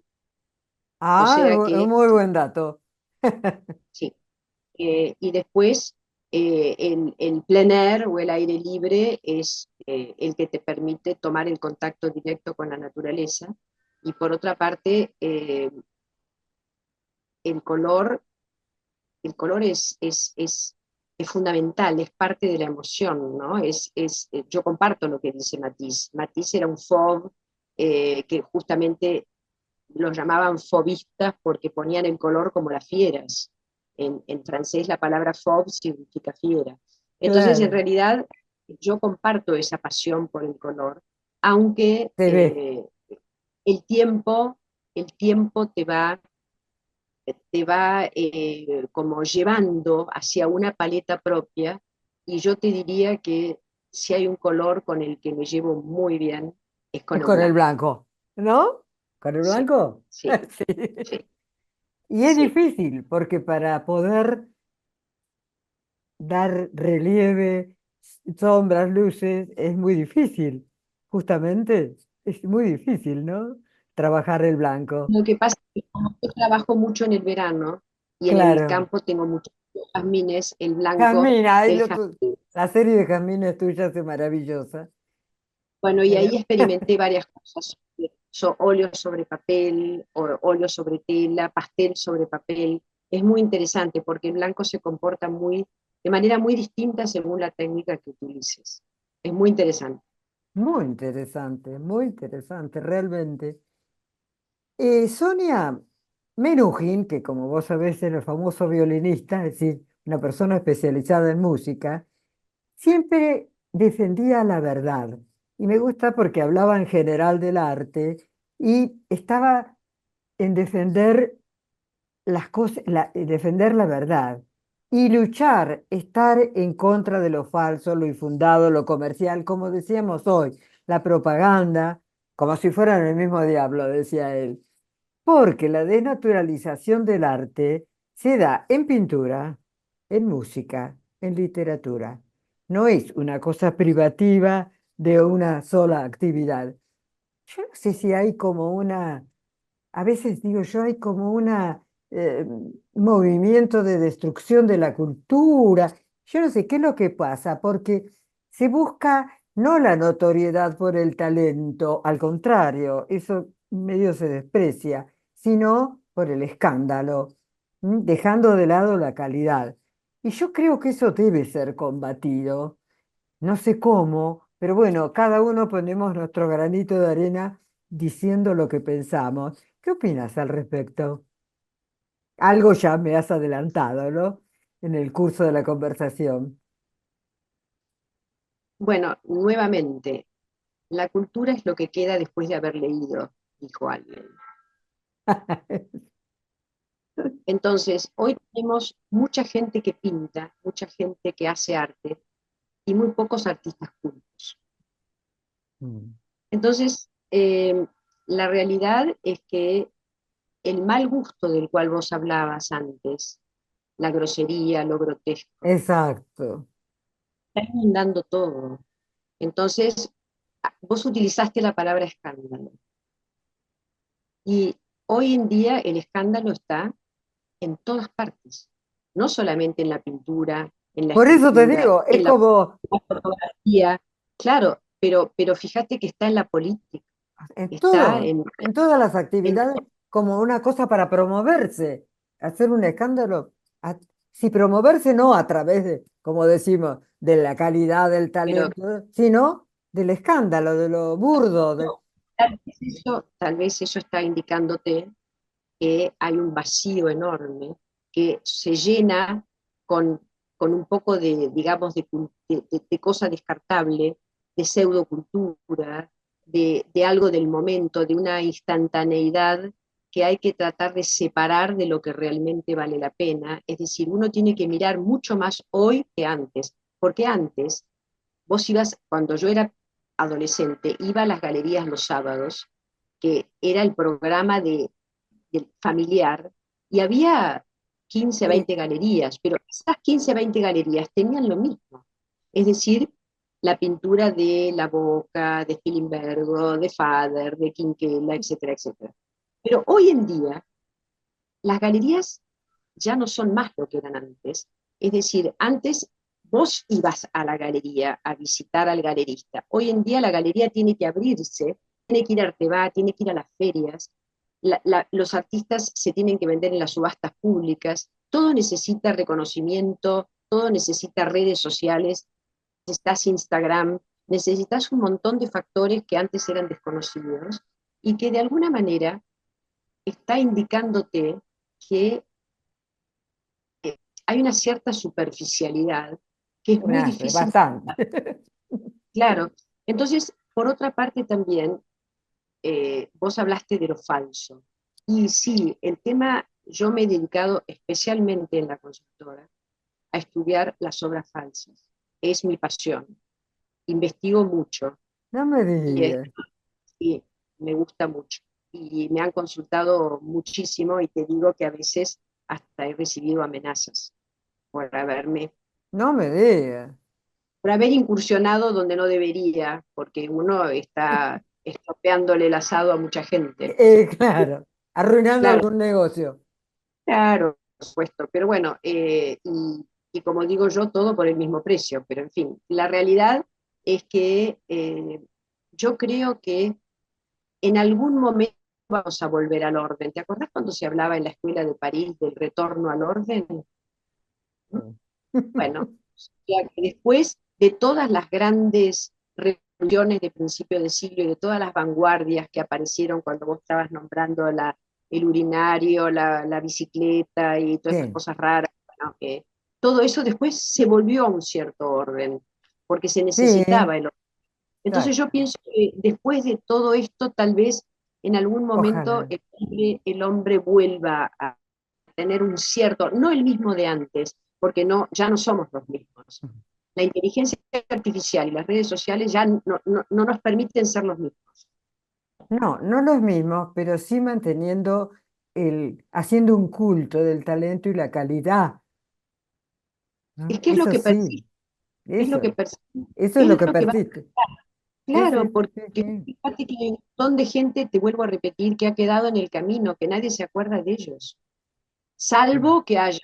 o Ah, sea un que, muy buen dato. sí. Y después el plein air o el aire libre es el que te permite tomar el contacto directo con la naturaleza. Y por otra parte, el color, el color es fundamental, es parte de la emoción, ¿no? Yo comparto lo que dice Matisse. Matisse era un fauve que justamente los llamaban fobistas porque ponían el color como las fieras. En francés la palabra fauve significa fiera. Entonces, en Claro, realidad, yo comparto esa pasión por el color, aunque se ve. el tiempo, el tiempo te va como llevando hacia una paleta propia y yo te diría que si hay un color con el que me llevo muy bien, es Es con el con el blanco. blanco, ¿no? ¿Con el Sí, blanco? sí, Sí. sí, Y es sí. difícil, porque para poder dar relieve, sombras, luces, es muy difícil. Justamente, es muy difícil, ¿no? Trabajar el blanco. Lo que pasa es que como yo trabajo mucho en el verano y en el Claro. campo tengo muchos jazmines, el blanco Jazmín, ahí del lo jazmín La serie de Jazmines tuyas es maravillosa. Bueno, y Pero- ahí experimenté varias cosas, óleo sobre papel, óleo sobre tela, pastel sobre papel. Es muy interesante porque el blanco se comporta de manera muy distinta según la técnica que utilices. Es muy interesante. muy interesante, realmente. Sonia Menuhin, que como vos sabés es el famoso violinista, es decir, una persona especializada en música, siempre defendía la verdad. Y me gusta porque hablaba en general del arte y estaba en defender las cosas, defender la verdad y luchar, estar en contra de lo falso, lo infundado, lo comercial, como decíamos hoy, la propaganda, como si fueran el mismo diablo, decía él. Porque la desnaturalización del arte se da en pintura, en música, en literatura. No es una cosa privativa de una sola actividad. Yo no sé si hay como una, a veces digo yo, hay como una movimiento de destrucción de la cultura. Yo no sé qué es lo que pasa, porque se busca no la notoriedad por el talento, al contrario, eso medio se desprecia, sino por el escándalo, dejando de lado la calidad. Y yo creo que eso debe ser combatido. No sé cómo, pero bueno, cada uno ponemos nuestro granito de arena diciendo lo que pensamos. ¿Qué opinas al respecto? Algo ya me has adelantado, ¿no? En el curso de la conversación. Bueno, nuevamente, la cultura es lo que queda después de haber leído, dijo alguien. Entonces, hoy tenemos mucha gente que pinta, mucha gente que hace arte y muy pocos artistas cultos. Mm. Entonces, la realidad es que el mal gusto del cual vos hablabas antes, la grosería, lo grotesco, Exacto. está inundando todo. Entonces, vos utilizaste la palabra escándalo. Y hoy en día el escándalo está en todas partes, no solamente en la pintura, en la Por eso te escultura, digo, es en la como fotografía, claro, pero fíjate que está en la política, en está todo, en todas las en actividades, como una cosa para promoverse, hacer un escándalo. a- Si promoverse no a través de, como decimos, de la calidad del pero talento, sino del escándalo, de lo burdo, no, tal vez eso está indicándote que hay un vacío enorme que se llena con, con un poco de, digamos, de cosa descartable, de pseudocultura, de algo del momento, de una instantaneidad que hay que tratar de separar de lo que realmente vale la pena. Es decir, uno tiene que mirar mucho más hoy que antes, porque antes vos ibas, cuando yo era adolescente, iba a las galerías los sábados, que era el programa familiar, y había 15 a sí, 20 galerías, pero esas 15 a 20 galerías tenían lo mismo. Es decir, la pintura de La Boca, de Filimbergo, de Fader, de Quinquela, etcétera, etcétera. Pero hoy en día, las galerías ya no son más lo que eran antes. Es decir, antes vos ibas a la galería a visitar al galerista. Hoy en día la galería tiene que abrirse, tiene que ir a Artebá, tiene que ir a las ferias. Los artistas se tienen que vender en las subastas públicas. Todo necesita reconocimiento, todo necesita redes sociales, necesitas Instagram, necesitas un montón de factores que antes eran desconocidos y que de alguna manera está indicándote que hay una cierta superficialidad que es muy difícil. bastante. Claro. Entonces, por otra parte también, vos hablaste de lo falso. Y sí, el tema, yo me he dedicado especialmente en la consultora a estudiar las obras falsas. Es mi pasión. Investigo mucho No me y, digas. y me gusta mucho. Y me han consultado muchísimo y te digo que a veces hasta he recibido amenazas por haberme No me digas. por haber incursionado donde no debería, porque uno está estropeándole el asado a mucha gente. Claro, arruinando Claro, algún negocio. claro, por supuesto, pero bueno, y y como digo yo, todo por el mismo precio, pero en fin, la realidad es que yo creo que en algún momento vamos a volver al orden. ¿Te acordás cuando se hablaba en la escuela de París del retorno al orden? Bueno, ya que después de todas las grandes reuniones de principio de siglo y de todas las vanguardias que aparecieron cuando vos estabas nombrando el urinario, la bicicleta y todas estas Sí, cosas raras, bueno, todo eso después se volvió a un cierto orden, porque se sí, necesitaba el orden. Entonces exacto. yo pienso que después de todo esto, tal vez en algún momento Ojalá. el hombre vuelva a tener un cierto, no el mismo de antes, porque no, ya no somos los mismos. La inteligencia artificial y las redes sociales ya no nos permiten ser los mismos. No, no los mismos, pero sí manteniendo haciendo un culto del talento y la calidad, Es ¿no? que es lo Eso que sí, persiste, es lo que eso, persiste, eso es lo es que lo que va a persiste. pasar. Sí, sí, Claro, sí, porque sí, sí. fíjate que hay un montón de gente, te vuelvo a repetir, que ha quedado en el camino, que nadie se acuerda de ellos, Sí. salvo que haya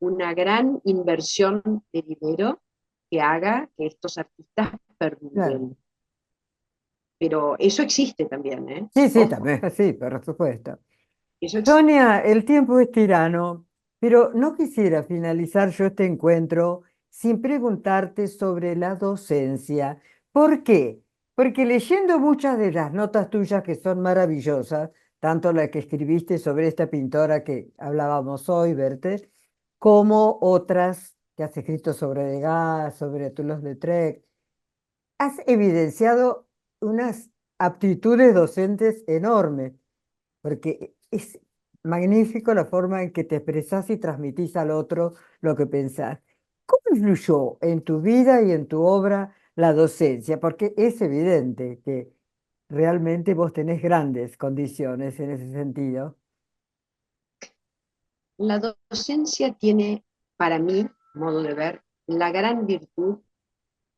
una gran inversión de dinero que haga que estos artistas Claro. perduren. Pero eso existe también, ¿eh? Sí, sí, Ojo, también, sí, por supuesto. eso existe. Sonia, el tiempo es tirano, pero no quisiera finalizar yo este encuentro sin preguntarte sobre la docencia. ¿Por qué? Porque leyendo muchas de las notas tuyas que son maravillosas, tanto la que escribiste sobre esta pintora que hablábamos hoy, Berthe, como otras que has escrito sobre Degas, sobre Toulouse-Lautrec, has evidenciado unas aptitudes docentes enormes porque es magnífico la forma en que te expresás y transmitís al otro lo que pensás. ¿Cómo influyó en tu vida y en tu obra la docencia? Porque es evidente que realmente vos tenés grandes condiciones en ese sentido. La docencia tiene, para mí, modo de ver, la gran virtud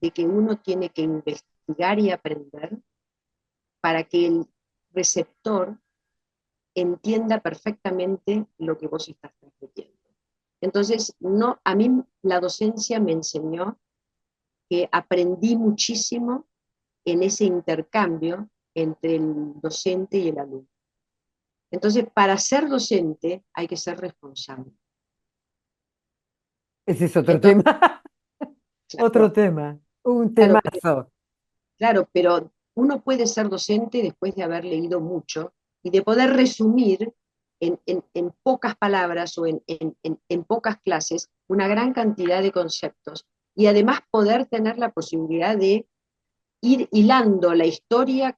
de que uno tiene que investigar y aprender para que el receptor entienda perfectamente lo que vos estás transmitiendo. Entonces, no, a mí la docencia me enseñó que aprendí muchísimo en ese intercambio entre el docente y el alumno. Entonces, para ser docente hay que ser responsable. Ese es otro Entonces, tema, otro claro, tema, un claro, temazo. claro, pero uno puede ser docente después de haber leído mucho y de poder resumir en pocas palabras o en pocas clases una gran cantidad de conceptos y además poder tener la posibilidad de ir hilando la historia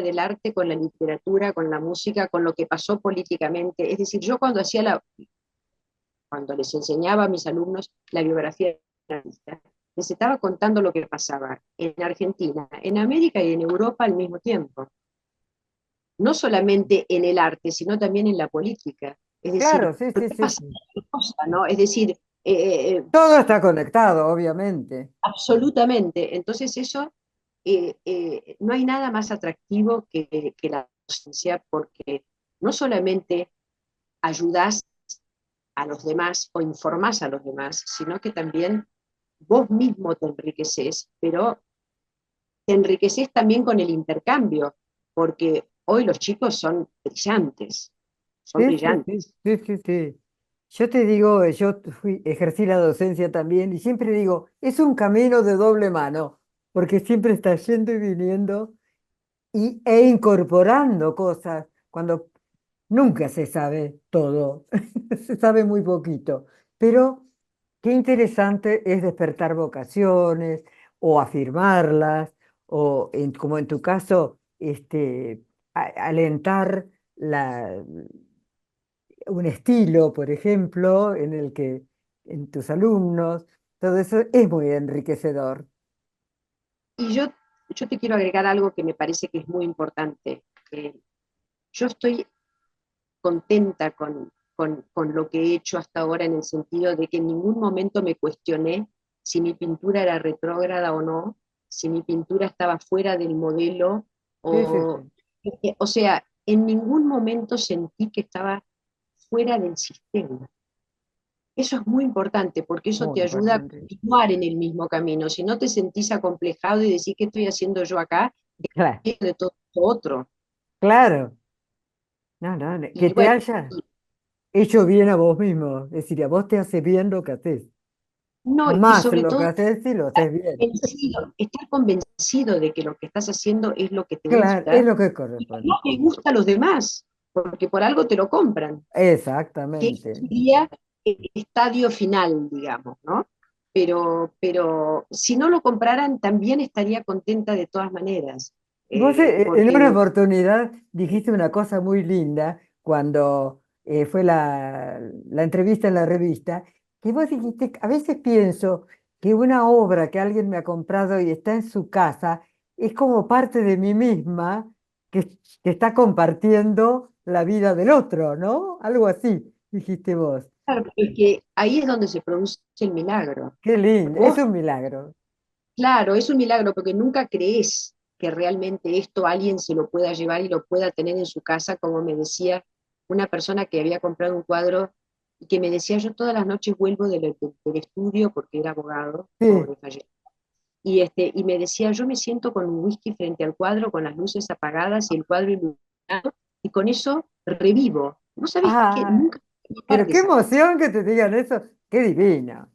del arte, con la literatura, con la música, con lo que pasó políticamente. Es decir, yo cuando les enseñaba a mis alumnos la biografía de la artista, les estaba contando lo que pasaba en Argentina, en América y en Europa al mismo tiempo. No solamente en el arte, sino también en la política. Es decir, Claro, sí, ¿por sí, qué sí, pasa sí. tal cosa, no? Es decir, Todo está conectado, obviamente. absolutamente. Entonces eso, no hay nada más atractivo que la docencia, porque no solamente ayudás a los demás o informás a los demás, sino que también vos mismo te enriqueces, pero te enriqueces también con el intercambio, porque hoy los chicos son brillantes, son Sí, sí, sí, brillantes. sí, sí, sí. Yo te digo, ejercí la docencia también y siempre digo, es un camino de doble mano, porque siempre estás yendo y viniendo e incorporando cosas cuando nunca se sabe todo, se sabe muy poquito. Pero qué interesante es despertar vocaciones o afirmarlas, o como en tu caso, alentar un estilo, por ejemplo, en el que en tus alumnos, todo eso es muy enriquecedor. Y yo te quiero agregar algo que me parece que es muy importante. Yo estoy contenta con lo que he hecho hasta ahora en el sentido de que en ningún momento me cuestioné si mi pintura era retrógrada o no, si mi pintura estaba fuera del modelo, Sí, sí, o, sí. o sea, en ningún momento sentí que estaba fuera del sistema. Eso es muy importante porque eso Muy te ayuda a importante. continuar en el mismo camino. Si no te sentís acomplejado y decís, ¿qué estoy haciendo yo acá? Claro, De todo lo otro. claro. No, no, que Y te bueno, haya hecho bien a vos mismo. Es decir, a vos te hace bien lo que haces. no, y Jamás sobre lo que todo haces si lo haces bien. estar convencido de que lo que estás haciendo es lo que te Claro, es gusta lo que y que no corresponde. le gusta a los demás, porque por algo te lo compran, que ese Exactamente. sería el estadio final, digamos, ¿no? Pero si no lo compraran, también estaría contenta de todas maneras, Vos en una porque, oportunidad dijiste una cosa muy linda cuando fue la entrevista en la revista, que vos dijiste, a veces pienso que una obra que alguien me ha comprado y está en su casa es como parte de mí misma que está compartiendo la vida del otro, ¿no? Algo así, dijiste vos. claro, porque ahí es donde se produce el milagro. Qué Porque lindo, es vos, un milagro. claro, es un milagro porque nunca crees que realmente esto alguien se lo pueda llevar y lo pueda tener en su casa, como me decía una persona que había comprado un cuadro y que me decía, yo todas las noches vuelvo del estudio porque era abogado, Sí. pobre falleció, y me decía, yo me siento con un whisky frente al cuadro, con las luces apagadas y el cuadro iluminado, y con eso revivo. ¿No sabés que Ah, nunca voy a dejar pero de qué esa cosa? emoción que te digan eso. Qué divino.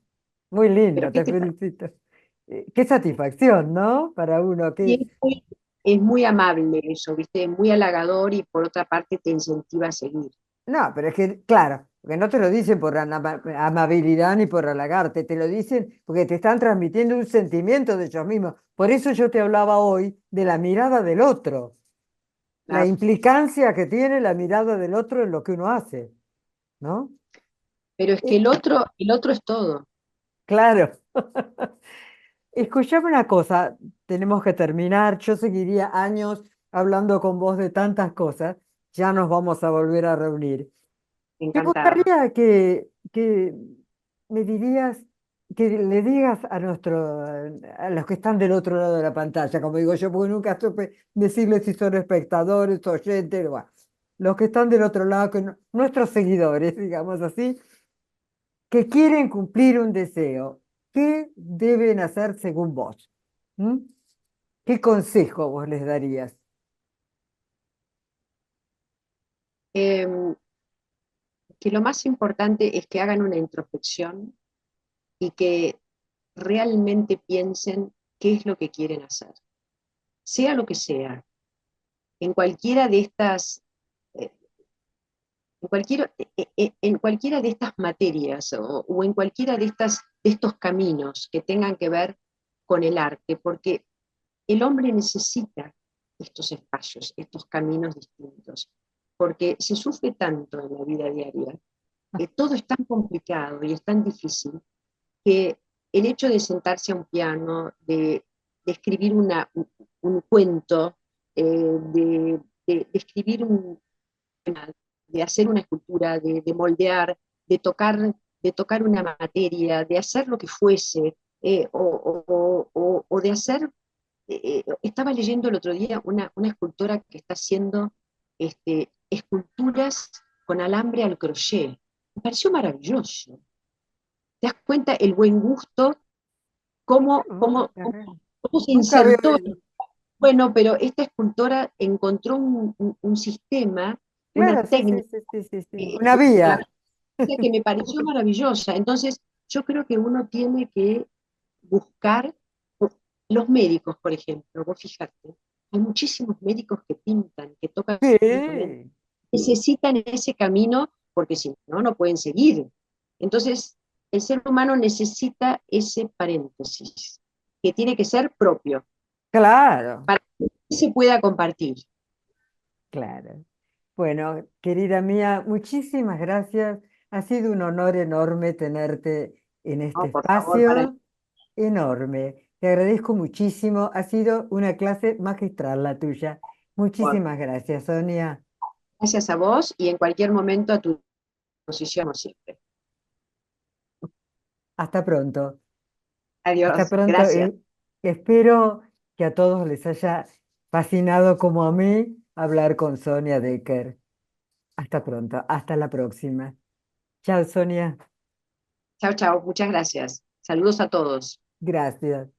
Muy Pero lindo, ¿qué te te parece? felicito. Qué satisfacción, ¿no? Para uno Y que... es muy amable eso, ¿viste? Muy halagador y por otra parte te incentiva a seguir. No, pero es que, claro, porque no te lo dicen por amabilidad ni por halagarte, te lo dicen porque te están transmitiendo un sentimiento de ellos mismos. Por eso yo te hablaba hoy de la mirada del otro, la Claro. implicancia que tiene la mirada del otro en lo que uno hace, ¿no? Pero es que Eh, el otro es todo. claro. Escuchame una cosa, tenemos que terminar. Yo seguiría años hablando con vos de tantas cosas. Ya nos vamos a volver a reunir. Me Encantada. gustaría que me dirías, que le digas a a los que están del otro lado de la pantalla, como digo yo, porque nunca supe decirles si son espectadores, oyentes, bueno, los que están del otro lado, nuestros seguidores, digamos así, que quieren cumplir un deseo. ¿Qué deben hacer según vos? ¿Mm? ¿Qué consejo vos les darías? Eh, que lo más importante es que hagan una introspección y que realmente piensen qué es lo que quieren hacer. Sea lo que sea, en cualquiera de estas, eh, en cualquiera de estas materias o en cualquiera de estos caminos que tengan que ver con el arte, porque el hombre necesita estos espacios, estos caminos distintos, porque se sufre tanto en la vida diaria, todo es tan complicado y es tan difícil que el hecho de sentarse a un piano, de escribir un cuento, de escribir de hacer una escultura, moldear, de tocar una materia, de hacer lo que fuese, o de hacer estaba leyendo el otro día una escultora que está haciendo esculturas con alambre al crochet. Me pareció maravilloso. ¿Te das cuenta el buen gusto? Oh, caramba. Cómo se Nunca había insertó? oído. Bueno, pero esta escultora encontró un sistema, una Claro, sí, sí, técnica sí, sí, sí, sí. Una a la vía. que me pareció maravillosa. Entonces, yo creo que uno tiene que buscar los médicos, por ejemplo, vos fíjate, hay muchísimos médicos que pintan, que tocan instrumentos, Sí, necesitan ese camino porque si no, no pueden seguir. Entonces, el ser humano necesita ese paréntesis, que tiene que ser propio, claro, para que se pueda compartir. claro. Bueno, querida mía, muchísimas gracias. Ha sido un honor enorme tenerte en este No, por favor, para espacio, enorme. Te agradezco muchísimo. Ha sido una clase magistral la tuya. favor. Muchísimas gracias, Sonia. Gracias a vos y en cualquier momento a tu disposición como siempre. Hasta pronto. Hasta Adiós, pronto. gracias. Espero que a todos les haya fascinado como a mí hablar con Sonia Decker. Hasta pronto. Hasta la próxima. Chao, Sonia. Chao, chao, muchas gracias. Saludos a todos. Gracias.